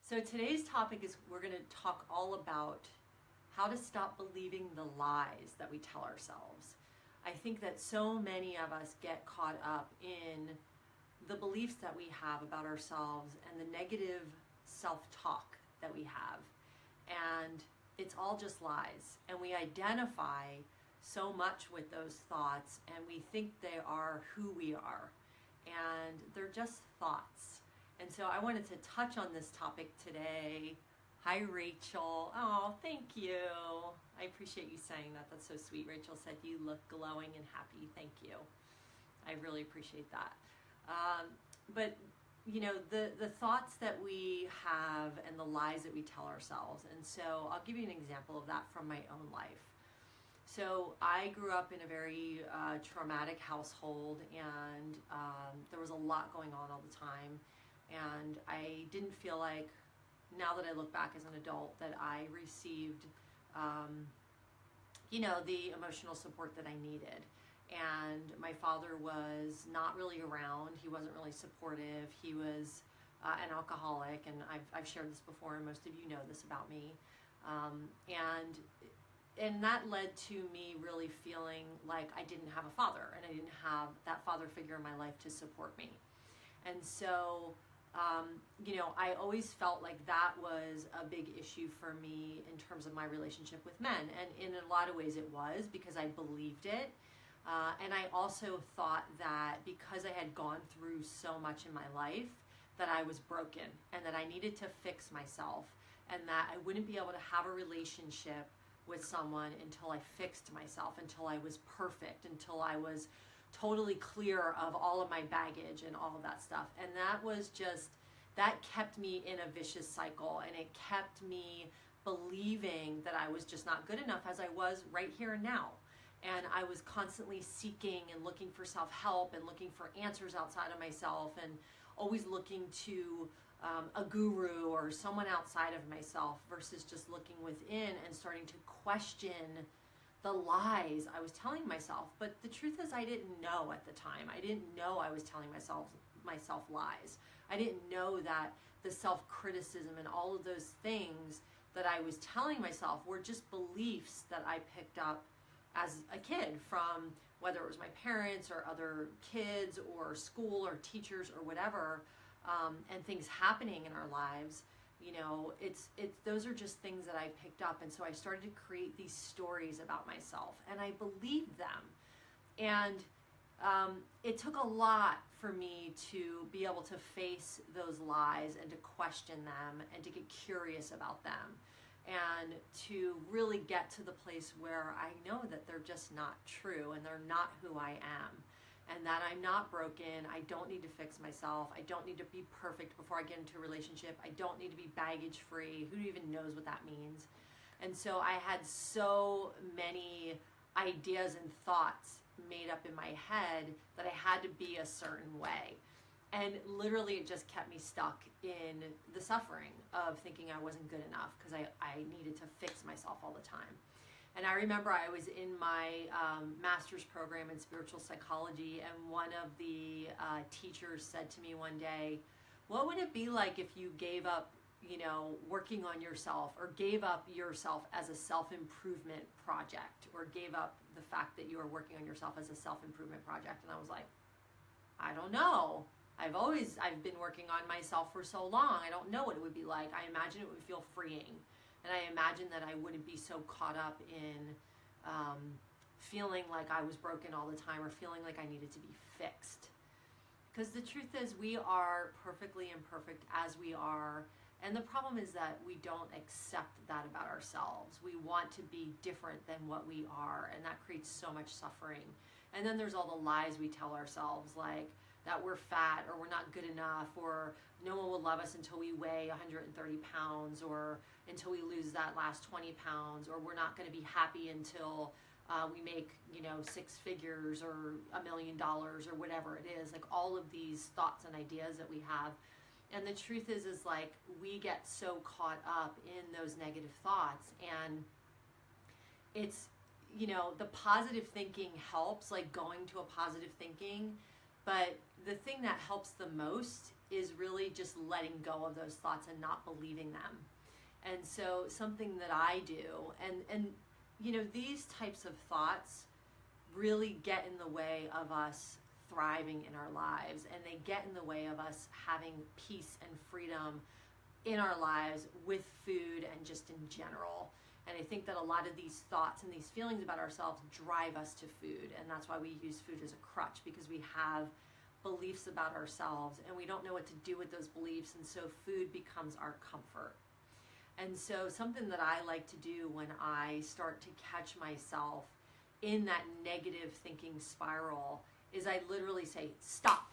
So today's topic is we're going to talk all about how to stop believing the lies that we tell ourselves. I think that so many of us get caught up in the beliefs that we have about ourselves and the negative self-talk that we have. And it's all just lies. And we identify so much with those thoughts and we think they are who we are. And they're just thoughts. And so I wanted to touch on this topic today. Hi, Rachel. Oh, thank you. I appreciate you saying that. That's so sweet. Rachel said you look glowing and happy. Thank you. I really appreciate that. But you know, the thoughts that we have and the lies that we tell ourselves. And so I'll give you an example of that from my own life. So I grew up in a very traumatic household, and there was a lot going on all the time. And I didn't feel like, now that I look back as an adult, that I received, you know, the emotional support that I needed. And my father was not really around. He wasn't really supportive. He was an alcoholic, and I've shared this before, and most of you know this about me. And that led to me really feeling like I didn't have a father, and I didn't have that father figure in my life to support me. And so, you know, I always felt like that was a big issue for me in terms of my relationship with men. And in a lot of ways it was, because I believed it. And I also thought that because I had gone through so much in my life, that I was broken and that I needed to fix myself, and that I wouldn't be able to have a relationship with someone until I fixed myself, until I was perfect, until I was totally clear of all of my baggage and all of that stuff. And that was just, that kept me in a vicious cycle, and it kept me believing that I was just not good enough as I was right here and now. And I was constantly seeking and looking for self-help and looking for answers outside of myself, and always looking to a guru or someone outside of myself versus just looking within and starting to question the lies I was telling myself. But the truth is, I didn't know at the time. I didn't know I was telling myself lies. I didn't know that the self-criticism and all of those things that I was telling myself were just beliefs that I picked up as a kid from whether it was my parents or other kids or school or teachers or whatever, and things happening in our lives. You know, those are just things that I picked up. And so I started to create these stories about myself, and I believed them. And it took a lot for me to be able to face those lies and to question them and to get curious about them, and to really get to the place where I know that they're just not true and they're not who I am. And that I'm not broken. I don't need to fix myself. I don't need to be perfect before I get into a relationship. I don't need to be baggage free. Who even knows what that means? And so I had so many ideas and thoughts made up in my head that I had to be a certain way. And literally it just kept me stuck in the suffering of thinking I wasn't good enough because I needed to fix myself all the time. And I remember I was in my master's program in spiritual psychology, and one of the teachers said to me one day, what would it be like if you gave up, you know, working on yourself, or gave up yourself as a self-improvement project, or gave up the fact that you are working on yourself as a self-improvement project? And I was like, I don't know. I've been working on myself for so long. I don't know what it would be like. I imagine it would feel freeing. And I imagine that I wouldn't be so caught up in feeling like I was broken all the time, or feeling like I needed to be fixed. Because the truth is, we are perfectly imperfect as we are. And the problem is that we don't accept that about ourselves. We want to be different than what we are, and that creates so much suffering. And then there's all the lies we tell ourselves, like that we're fat, or we're not good enough, or no one will love us until we weigh 130 pounds, or until we lose that last 20 pounds, or we're not going to be happy until we make, you know, 6 figures or $1 million or whatever it is. Like all of these thoughts and ideas that we have. And the truth is like we get so caught up in those negative thoughts, and it's, you know, the positive thinking helps, like going to a positive thinking. But the thing that helps the most is really just letting go of those thoughts and not believing them. And so something that I do, and you know, these types of thoughts really get in the way of us thriving in our lives, and they get in the way of us having peace and freedom in our lives with food and just in general. And I think that a lot of these thoughts and these feelings about ourselves drive us to food, and that's why we use food as a crutch, because we have beliefs about ourselves and we don't know what to do with those beliefs, and so food becomes our comfort. And so something that I like to do when I start to catch myself in that negative thinking spiral is I literally say, stop,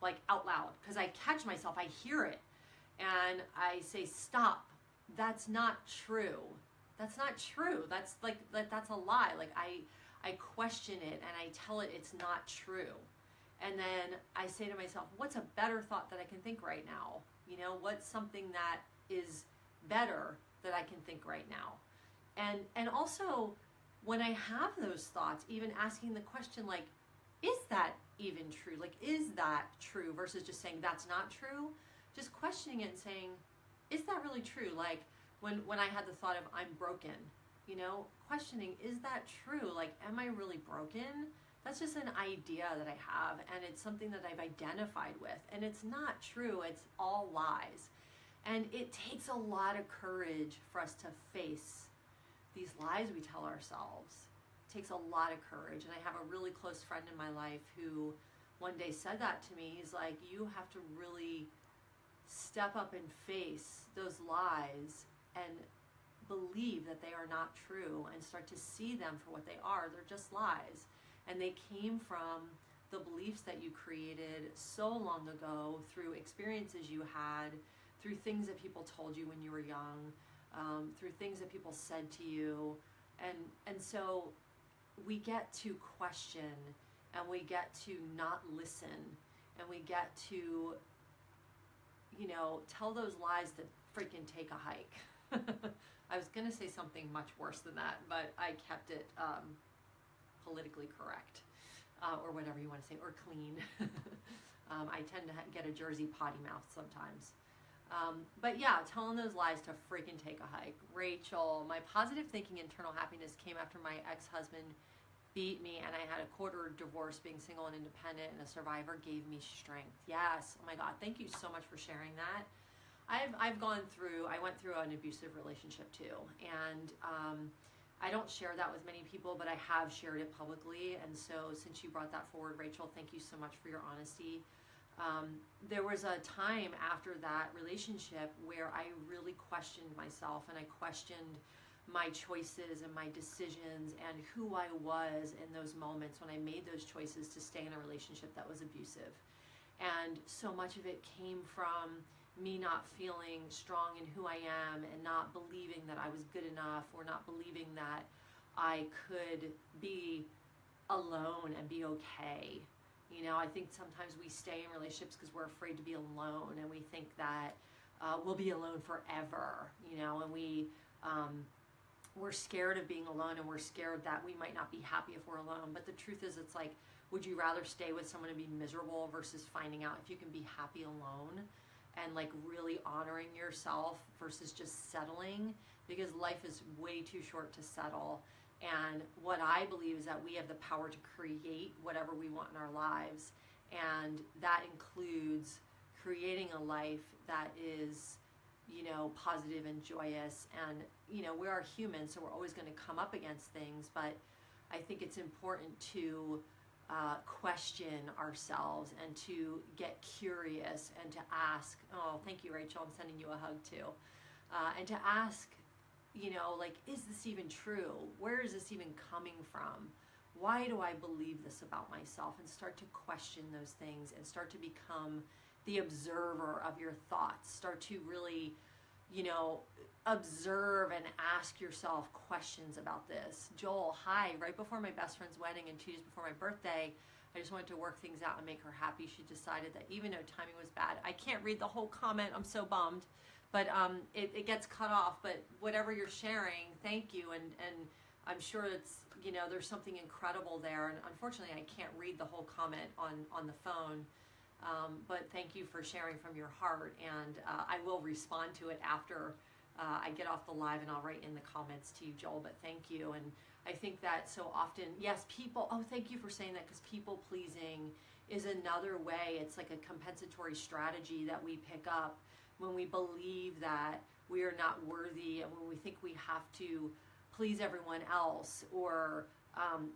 like out loud, because I catch myself, I hear it, and I say, stop, that's not true. That's not true. That's a lie. Like I question it and I tell it it's not true. And then I say to myself, what's a better thought that I can think right now? You know, what's something that is better that I can think right now? And also when I have those thoughts, even asking the question, like, is that even true? Like, is that true? Versus just saying that's not true. Just questioning it and saying, is that really true? Like when I had the thought of I'm broken, you know, questioning, is that true? Like, am I really broken? That's just an idea that I have, and it's something that I've identified with, and it's not true. It's all lies. And it takes a lot of courage for us to face these lies we tell ourselves. It takes a lot of courage. And I have a really close friend in my life who one day said that to me. He's like, you have to really step up and face those lies and believe that they are not true and start to see them for what they are. They're just lies. And they came from the beliefs that you created so long ago through experiences you had, through things that people told you when you were young, through things that people said to you. And so we get to question, and we get to not listen, and we get to, you know, tell those lies to freaking take a hike. I was going to say something much worse than that, but I kept it politically correct, or whatever you want to say, or clean. I tend to get a Jersey potty mouth sometimes. But yeah, telling those lies to freaking take a hike. Rachel, my positive thinking internal happiness came after my ex-husband beat me, and I had a quarter divorce. Being single and independent and a survivor gave me strength. Yes. Oh my God. Thank you so much for sharing that. I went through an abusive relationship too. And, I don't share that with many people, but I have shared it publicly. And so since you brought that forward, Rachel, thank you so much for your honesty. There was a time after that relationship where I really questioned myself, and I questioned my choices and my decisions and who I was in those moments when I made those choices to stay in a relationship that was abusive. And so much of it came from me not feeling strong in who I am, and not believing that I was good enough, or not believing that I could be alone and be okay. You know, I think sometimes we stay in relationships because we're afraid to be alone, and we think that we'll be alone forever, you know, and we're scared of being alone, and we're scared that we might not be happy if we're alone. But the truth is, it's like, would you rather stay with someone and be miserable versus finding out if you can be happy alone? And like really honoring yourself versus just settling, because life is way too short to settle. And what I believe is that we have the power to create whatever we want in our lives. And that includes creating a life that is, you know, positive and joyous. And, you know, we are humans, so we're always going to come up against things. But I think it's important to question ourselves, and to get curious, and to ask, oh, thank you, Rachel, I'm sending you a hug too, and to ask, you know, like, is this even true? Where is this even coming from? Why do I believe this about myself? And start to question those things, and start to become the observer of your thoughts. Start to really, you know, observe and ask yourself questions about this. Joel, hi. Right before my best friend's wedding and 2 days before my birthday, I just wanted to work things out and make her happy. She decided that even though timing was bad, I can't read the whole comment. I'm so bummed. But it gets cut off. But whatever you're sharing, thank you. And I'm sure it's, you know, there's something incredible there. And unfortunately, I can't read the whole comment on the phone. But thank you for sharing from your heart, and I will respond to it after I get off the live, and I'll write in the comments to you, Joel, but thank you. And I think that so often, yes, thank you for saying that, because people pleasing is another way. It's like a compensatory strategy that we pick up when we believe that we are not worthy, and when we think we have to please everyone else, or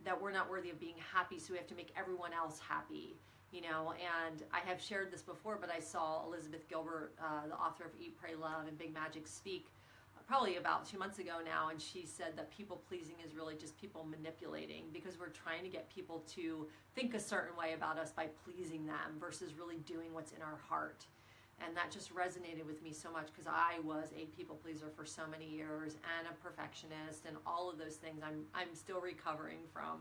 that we're not worthy of being happy, so we have to make everyone else happy. And I have shared this before, but I saw Elizabeth Gilbert, the author of Eat, Pray, Love, and Big Magic, speak probably about 2 months ago now, and she said that people pleasing is really just people manipulating, because we're trying to get people to think a certain way about us by pleasing them versus really doing what's in our heart. And that just resonated with me so much, because I was a people pleaser for so many years, and a perfectionist, and all of those things I'm still recovering from.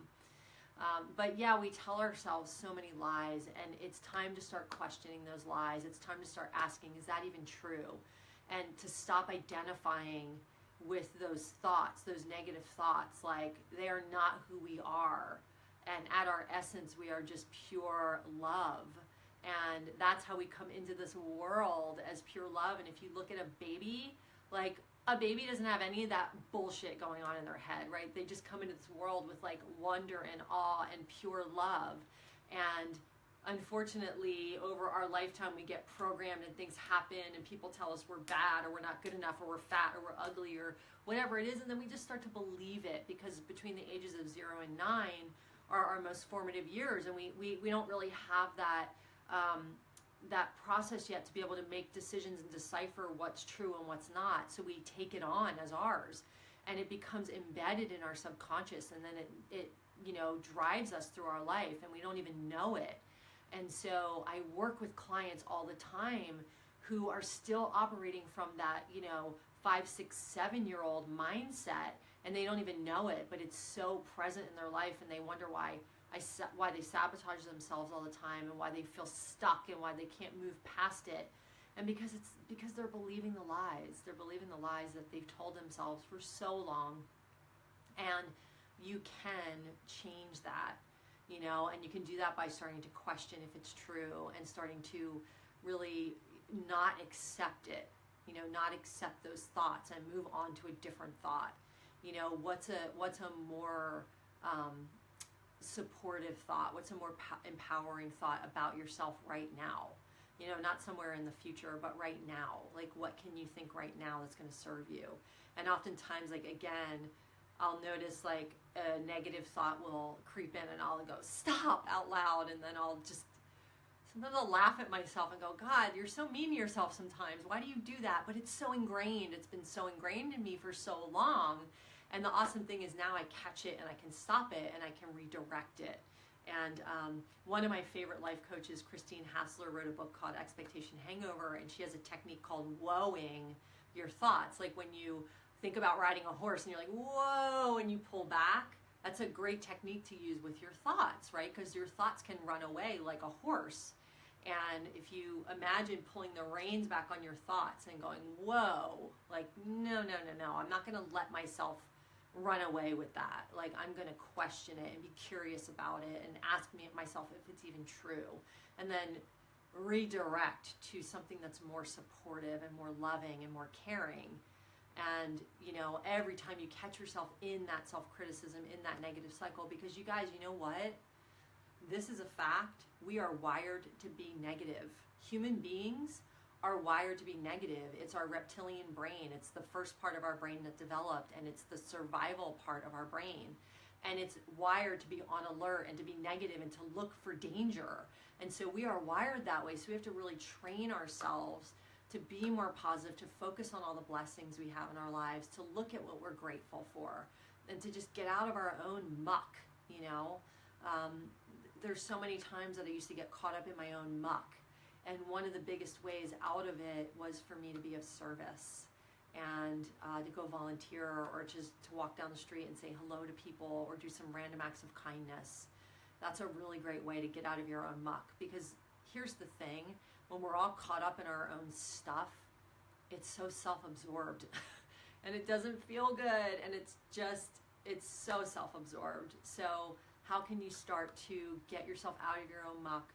But yeah, we tell ourselves so many lies, and it's time to start questioning those lies. It's time to start asking, is that even true? And to stop identifying with those thoughts, those negative thoughts, like they are not who we are. And at our essence, we are just pure love. And that's how we come into this world, as pure love. And if you look at a baby, like a baby doesn't have any of that bullshit going on in their head, right? They just come into this world with like wonder and awe and pure love. And unfortunately, over our lifetime, we get programmed, and things happen, and people tell us we're bad, or we're not good enough, or we're fat, or we're ugly, or whatever it is. And then we just start to believe it, because between the ages of 0 and 9 are our most formative years. And we don't really have that that process yet to be able to make decisions and decipher what's true and what's not. So we take it on as ours, and it becomes embedded in our subconscious, and then it drives us through our life, and we don't even know it. And so I work with clients all the time who are still operating from that 5, 6, 7-year-old mindset, and they don't even know it, but it's so present in their life, and they wonder why they sabotage themselves all the time, and why they feel stuck, and why they can't move past it. And because they're believing the lies. They're believing the lies that they've told themselves for so long. And you can change that, and you can do that by starting to question if it's true, and starting to really not accept it, not accept those thoughts, and move on to a different thought. What's a more supportive thought? What's a more empowering thought about yourself right now? Not somewhere in the future, but right now. Like, what can you think right now that's going to serve you? And oftentimes, like, again, I'll notice like a negative thought will creep in, and I'll go stop out loud, and then sometimes I'll laugh at myself and go, God, you're so mean to yourself sometimes. Why do you do that? But it's so ingrained. It's been so ingrained in me for so long. And the awesome thing is now I catch it, and I can stop it, and I can redirect it. And one of my favorite life coaches, Christine Hassler, wrote a book called Expectation Hangover, and she has a technique called whoaing your thoughts. Like when you think about riding a horse and you're like, whoa, and you pull back, that's a great technique to use with your thoughts, right? Because your thoughts can run away like a horse. And if you imagine pulling the reins back on your thoughts and going, whoa, like, no, I'm not going to let myself run away with that. Like, I'm going to question it and be curious about it and ask myself if it's even true. And then redirect to something that's more supportive and more loving and more caring. And, every time you catch yourself in that self-criticism, in that negative cycle, because you guys, you know what? This is a fact. We are wired to be negative. Human beings are wired to be negative. It's our reptilian brain. It's the first part of our brain that developed, and it's the survival part of our brain. And it's wired to be on alert and to be negative and to look for danger. And so we are wired that way. So we have to really train ourselves to be more positive, to focus on all the blessings we have in our lives, to look at what we're grateful for, and to just get out of our own muck, There's so many times that I used to get caught up in my own muck. And one of the biggest ways out of it was for me to be of service, and to go volunteer, or just to walk down the street and say hello to people, or do some random acts of kindness. That's a really great way to get out of your own muck. Because here's the thing, when we're all caught up in our own stuff, it's so self-absorbed and it doesn't feel good, and it's so self-absorbed. So how can you start to get yourself out of your own muck,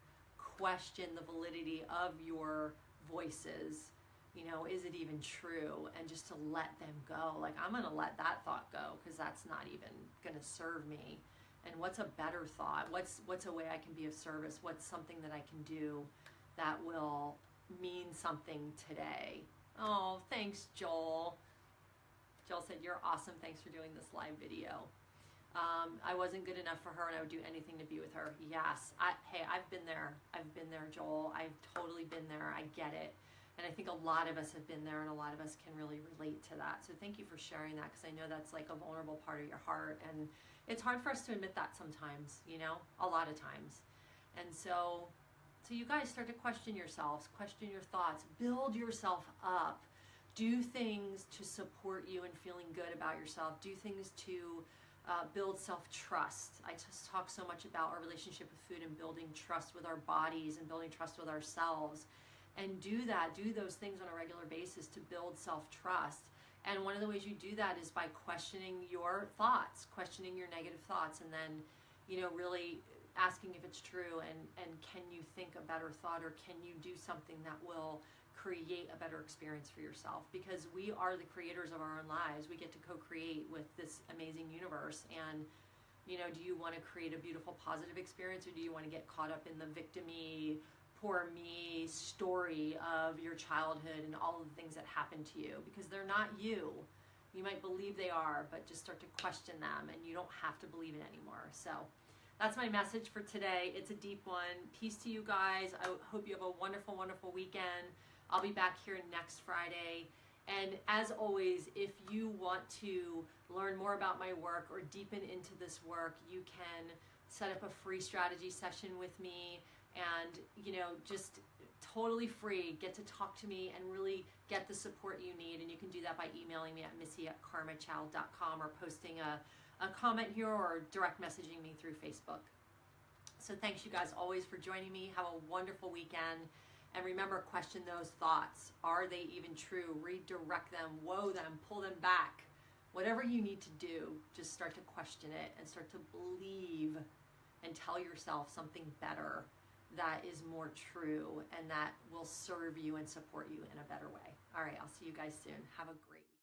question the validity of your voices. You know, is it even true? And just to let them go. Like, I'm going to let that thought go because that's not even going to serve me. And what's a better thought? What's a way I can be of service? What's something that I can do that will mean something today? Oh, thanks, Joel. Joel said, you're awesome. Thanks for doing this live video. I wasn't good enough for her and I would do anything to be with her. Yes. Hey, I've been there. I've been there, Joel. I've totally been there. I get it. And I think a lot of us have been there and a lot of us can really relate to that. So thank you for sharing that because I know that's like a vulnerable part of your heart. And it's hard for us to admit that sometimes, you know, a lot of times. And so you guys start to question yourselves, question your thoughts, build yourself up. Do things to support you in feeling good about yourself. Do things to build self-trust. I just talk so much about our relationship with food and building trust with our bodies and building trust with ourselves. And do those things on a regular basis to build self-trust. And one of the ways you do that is by questioning your thoughts, questioning your negative thoughts, and then, you know, really asking if it's true and can you think a better thought or can you do something that will create a better experience for yourself, because we are the creators of our own lives. We get to co-create with this amazing universe. And, you know, do you want to create a beautiful, positive experience, or do you want to get caught up in the victim-y, poor me story of your childhood and all of the things that happened to you? Because they're not you. You might believe they are, but just start to question them, and you don't have to believe it anymore. So that's my message for today. It's a deep one. Peace to you guys. I hope you have a wonderful, wonderful weekend. I'll be back here next Friday. And as always, if you want to learn more about my work or deepen into this work, you can set up a free strategy session with me and, you know, just totally free. Get to talk to me and really get the support you need. And you can do that by emailing me at missy@karmachild.com or posting a comment here or direct messaging me through Facebook. So thanks you guys always for joining me. Have a wonderful weekend. And remember, question those thoughts. Are they even true? Redirect them, woe them, pull them back. Whatever you need to do, just start to question it and start to believe and tell yourself something better that is more true and that will serve you and support you in a better way. All right, I'll see you guys soon. Have a great week.